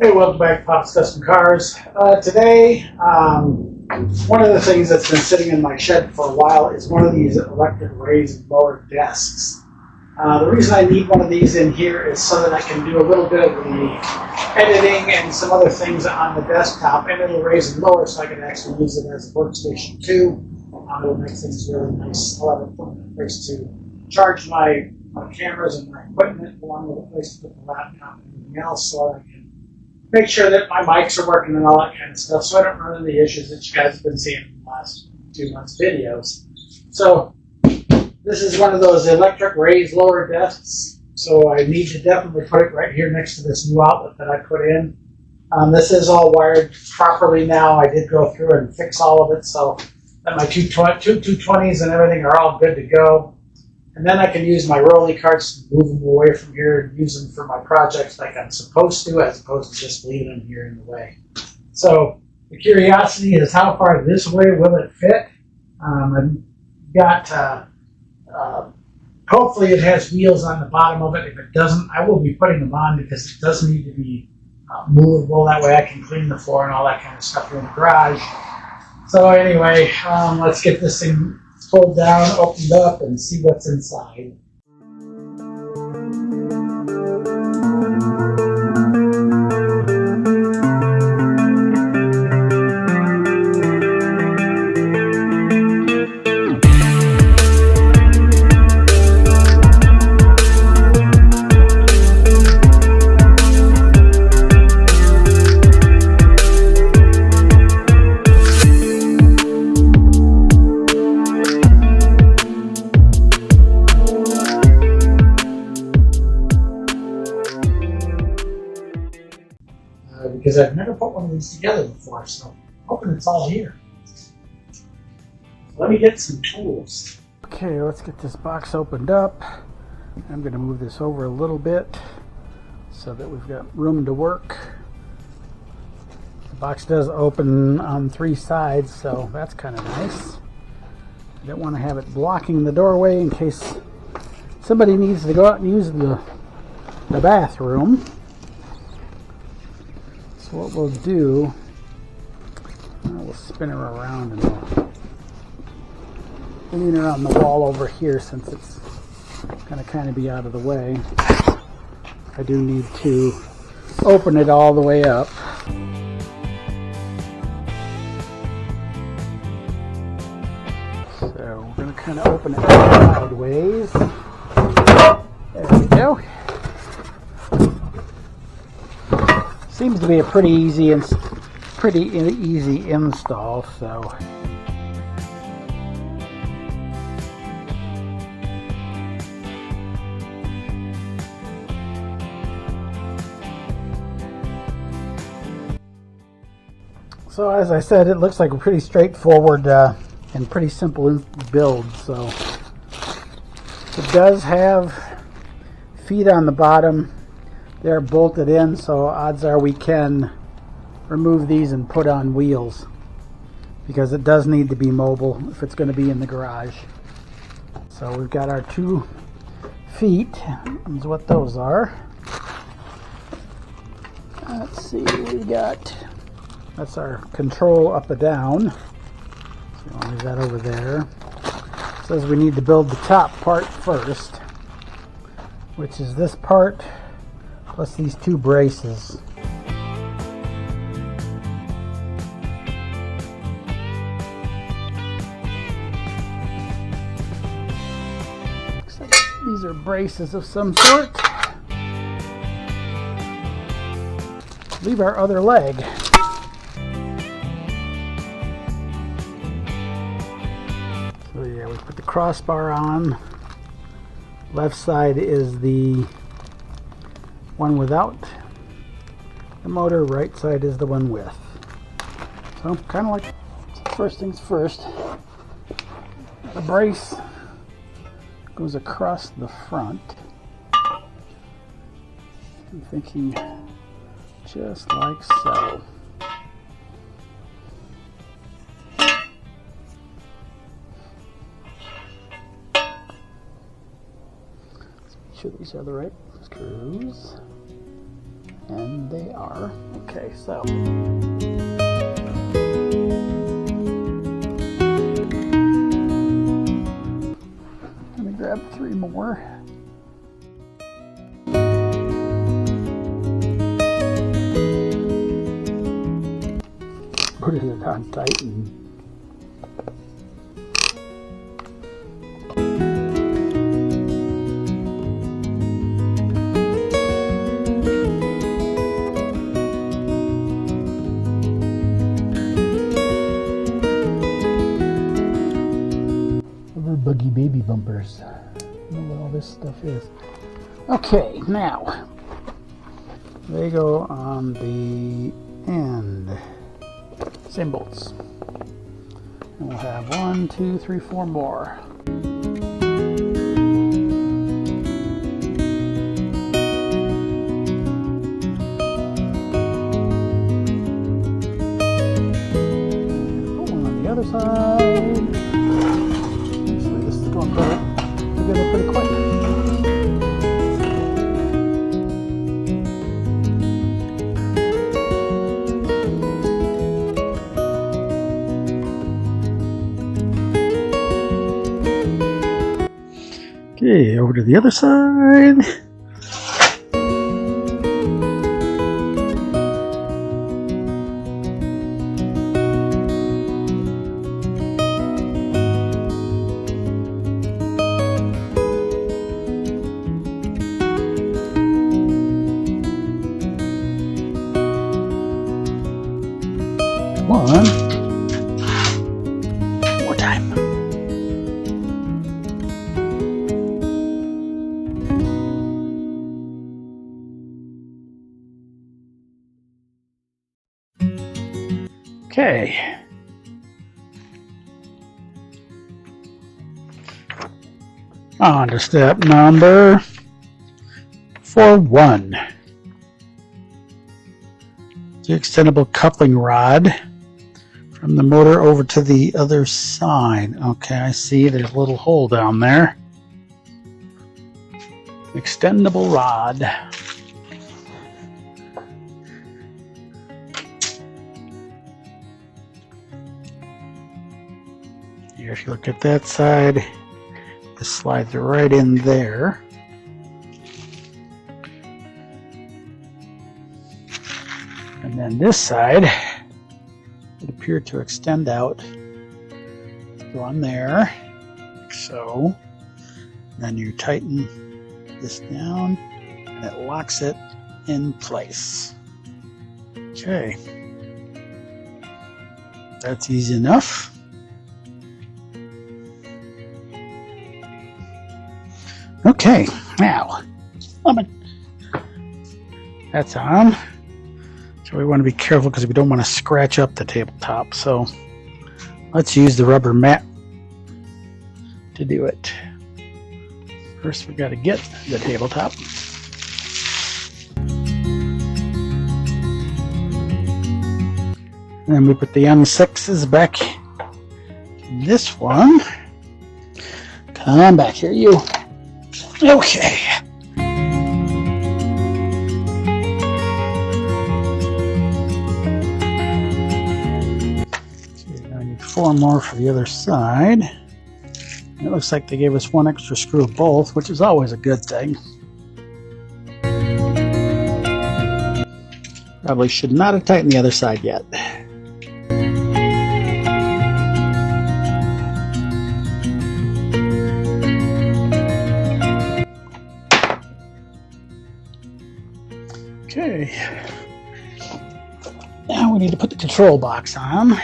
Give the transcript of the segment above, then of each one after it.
Hey, welcome back to Pop's Custom Cars. Today, one of the things that's been sitting in my shed for a while is one of these electric raised lower desks. The reason I need one of these in here is so that I can do a little bit of the editing and some other things on the desktop, and it'll raise and lower so I can actually use it as a workstation too. It'll make things really nice. I'll have a place to charge my cameras and my equipment, along with a place to put the laptop and everything else, so I can make sure that my mics are working and all that kind of stuff, so I don't run into the issues that you guys have been seeing in the last 2 months' videos. So this is one of those electric raised lower desks, so I need to definitely put it right here next to this new outlet that I put in. This is all wired properly now. I did go through and fix all of it, so that my two 220s and everything are all good to go. And then I can use my rolly carts to move them away from here and use them for my projects like I'm supposed to, as opposed to just leaving them here in the way. So the curiosity is, how far this way will it fit? I've got, hopefully it has wheels on the bottom of it. If it doesn't, I will be putting them on because it does need to be movable. That way I can clean the floor and all that kind of stuff in the garage. So anyway, let's get this thing pulled down, opened up, and see what's inside. Because I've never put one of these together before, so I'm hoping it's all here. Let me get some tools. Okay, let's get this box opened up. I'm going to move this over a little bit so that we've got room to work. The box does open on 3 sides, so that's kind of nice. I don't want to have it blocking the doorway in case somebody needs to go out and use the bathroom. So what we'll do, we'll spin her around and we'll lean her on the wall over here since it's going to kind of be out of the way. I do need to open it all the way up. So we're going to kind of open it sideways. There we go. Seems to be a pretty easy install, so as I said, it looks like a pretty straightforward and pretty simple build. So it does have feet on the bottom. They're bolted in, so odds are we can remove these and put on wheels, because it does need to be mobile if it's going to be in the garage. So we've got our 2 feet, is what those are. Let's see, that's our control up and down. So I'll leave that over there. It says we need to build the top part first, which is this part plus these 2 braces. Looks like these are braces of some sort. Leave our other leg. So yeah, we put the crossbar on. Left side is the one without the motor, right side is the one with. So kind of like, first things first, the brace goes across the front. I'm thinking just like so. Let's make sure these are the right screws. And they are. Okay, so let me grab 3 more. Put it on tight and buggy baby bumpers. I don't know what all this stuff is. Okay, now they go on the end. Same bolts. And we'll have 1, 2, 3, 4 more. One on the other side. This is going together pretty quick. Okay, over to the other side. One more time. Okay. On to step number 4-1. The extendable coupling rod from the motor over to the other side. Okay, I see there's a little hole down there. Extendable rod. Here, if you look at that side, this slides right in there. And then this side, it appeared to extend out, go on there, like so. And then you tighten this down, and it locks it in place. Okay, that's easy enough. Okay, now, that's on. So we want to be careful because we don't want to scratch up the tabletop. So let's use the rubber mat to do it. First we got to get the tabletop. And then we put the M6s back in this one. Come on back here, you. Okay. I need 4 more for the other side. It looks like they gave us 1 extra screw of both, which is always a good thing. Probably should not have tightened the other side yet. Okay, now we need to put the control box on.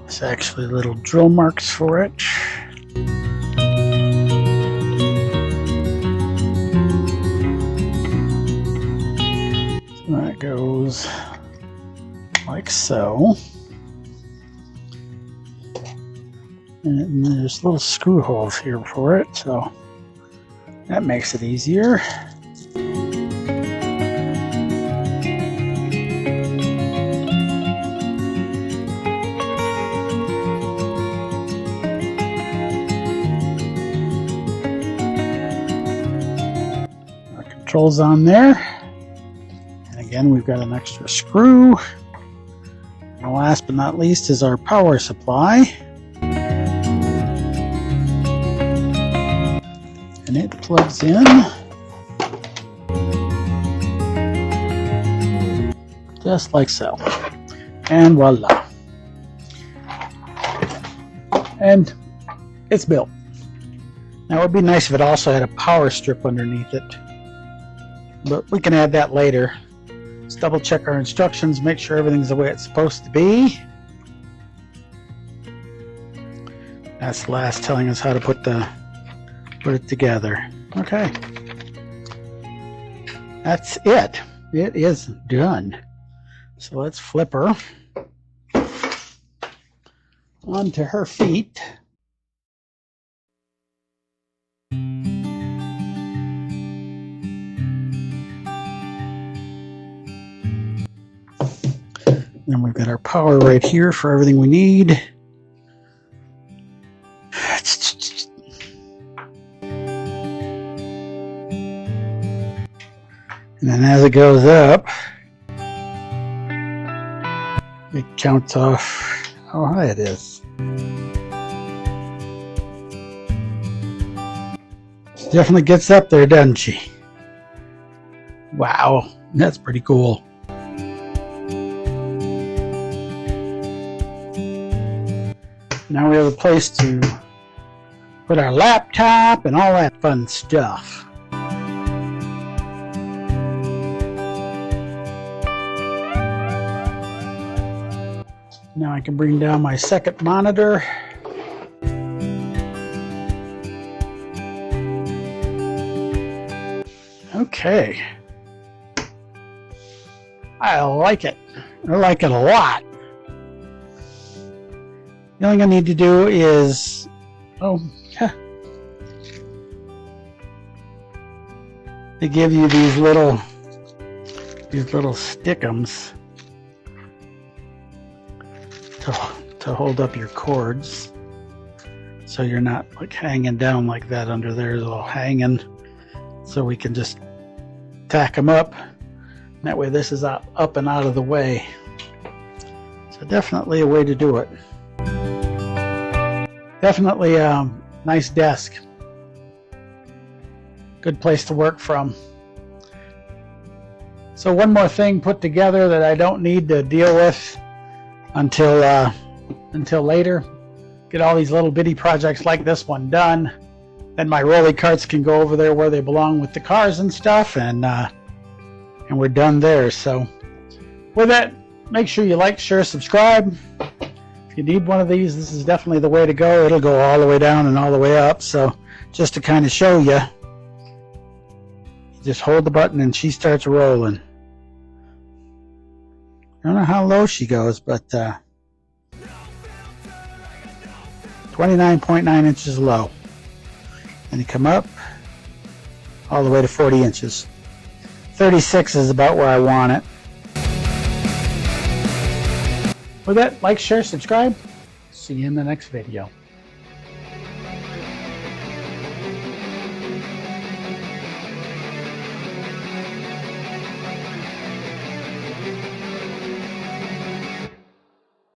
There's actually little drill marks for it. So that goes like so. And there's little screw holes here for it, so that makes it easier. Our controls on there. Again, we've got an extra screw. And last but not least is our power supply. And it plugs in just like so. And voila. And it's built. Now it would be nice if it also had a power strip underneath it, but we can add that later. Let's double check our instructions, make sure everything's the way it's supposed to be. That's the last telling us how to put it together. Okay. That's it. It is done. So let's flip her onto her feet. Then we've got our power right here for everything we need. And then as it goes up, it counts off how high it is. She definitely gets up there, doesn't she? Wow, that's pretty cool. Now we have a place to put our laptop and all that fun stuff. Now I can bring down my second monitor. Okay. I like it. I like it a lot. The only thing I need to do is, they give you these little stickums to hold up your cords, so you're not like hanging down like that under there. They're all hanging, so we can just tack them up. That way this is up and out of the way. So definitely a way to do it. Definitely a nice desk. Good place to work from. So one more thing put together that I don't need to deal with until later. Get all these little bitty projects like this one done. Then my rolly carts can go over there where they belong with the cars and stuff, and we're done there. So with that, make sure you like, share, subscribe. If you need one of these, this is definitely the way to go. It'll go all the way down and all the way up. So just to kind of show you, you just hold the button and she starts rolling. I don't know how low she goes, but 29.9 inches low. And you come up all the way to 40 inches. 36 is about where I want it. With that, like, share, subscribe. See you in the next video.